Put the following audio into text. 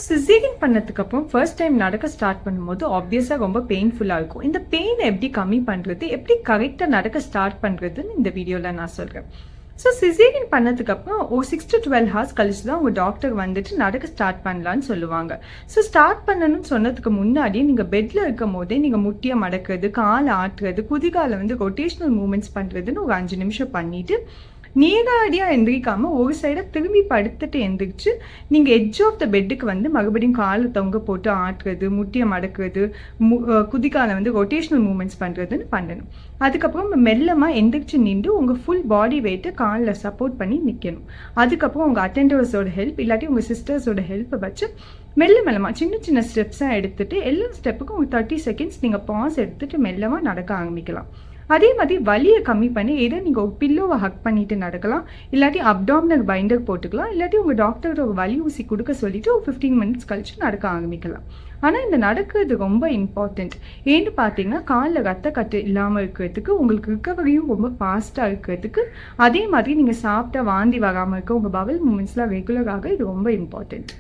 Caesarean பண்ணதுக்கு அப்புறம் first time நடக்க ஸ்டார்ட் பண்ணும்போது ஆப்வியஸாக ரொம்ப பெயின்ஃபுல்லாக இருக்கும். இந்த பெயினை எப்படி கம்மி பண்ணுறது, எப்படி கரெக்டாக நடக்க ஸ்டார்ட் பண்ணுறதுன்னு இந்த வீடியோவில் நான் சொல்கிறேன். ஸோ சிசேரியன் பண்ணதுக்கப்புறம் ஒரு 6 to 12 ஹார்ஸ் கழிச்சு தான் உங்கள் டாக்டர் வந்துட்டு நடக்க ஸ்டார்ட் பண்ணலான்னு சொல்லுவாங்க. ஸோ ஸ்டார்ட் பண்ணணும்னு சொன்னதுக்கு முன்னாடி நீங்கள் பெட்டில் இருக்கும் போதே நீங்கள் முட்டியை மடக்கிறது, காலை ஆட்டுறது, குதிகாலை ரொட்டேஷனல் மூமெண்ட்ஸ் பண்ணுறதுன்னு ஒரு 5 நிமிஷம் பண்ணிவிட்டு நேரடியாக எந்திரிக்காமல் ஒரு சைடை திரும்பி படுத்துட்டு எந்திரிச்சு நீங்கள் எட்ஜ் ஆஃப் த பெட்டுக்கு மறுபடியும் காலை தொங்க போட்டு ஆட்டுறது, முட்டியை மடக்கிறது, குதிக்காலை ரொட்டேஷனல் மூமெண்ட்ஸ் பண்ணுறதுன்னு பண்ணணும். அதுக்கப்புறம் மெல்லமாக எந்திரிச்சு நின்று உங்கள் ஃபுல் பாடி வெயிட்டை காலில் சப்போர்ட் பண்ணி நிற்கணும். அதுக்கப்புறம் உங்கள் அட்டெண்டர்ஸோட ஹெல்ப் இல்லாட்டி உங்கள் சிஸ்டர்ஸோட ஹெல்ப்பை வச்சு மெல்லமாக சின்ன சின்ன ஸ்டெப்ஸாக எடுத்துகிட்டு எல்லா ஸ்டெப்புக்கும் ஒரு 30 செகண்ட்ஸ் நீங்கள் பாஸ் எடுத்துகிட்டு மெல்லமாக நடக்க ஆரம்பிக்கலாம். அதே மாதிரி வலியை கம்மி பண்ணி ஏதோ நீங்கள் ஒரு பில்லோவை ஹக் பண்ணிட்டு நடக்கலாம், இல்லாட்டி அப்டாமினல் பைண்டர் போட்டுக்கலாம், இல்லாட்டி உங்கள் டாக்டரோட ஒரு வலி ஊசி கொடுக்க சொல்லிட்டு ஒரு 15 மினிட்ஸ் கழிச்சு நடக்க ஆரம்பிக்கலாம். ஆனால் இந்த நடக்கிறது ரொம்ப இம்பார்ட்டண்ட். ஏன்னு பார்த்தீங்கன்னா காலில் ரத்த கட்டு இல்லாமல் இருக்கிறதுக்கு, உங்களுக்கு ரிக்கவரியும் ரொம்ப ஃபாஸ்ட்டாக இருக்கிறதுக்கு, அதே மாதிரி நீங்கள் சாப்பிட்டா வாந்தி வராமல் இருக்க, உங்கள் பவல் மூமெண்ட்ஸ்லாம் ரெகுலராக இது ரொம்ப இம்பார்ட்டண்ட்.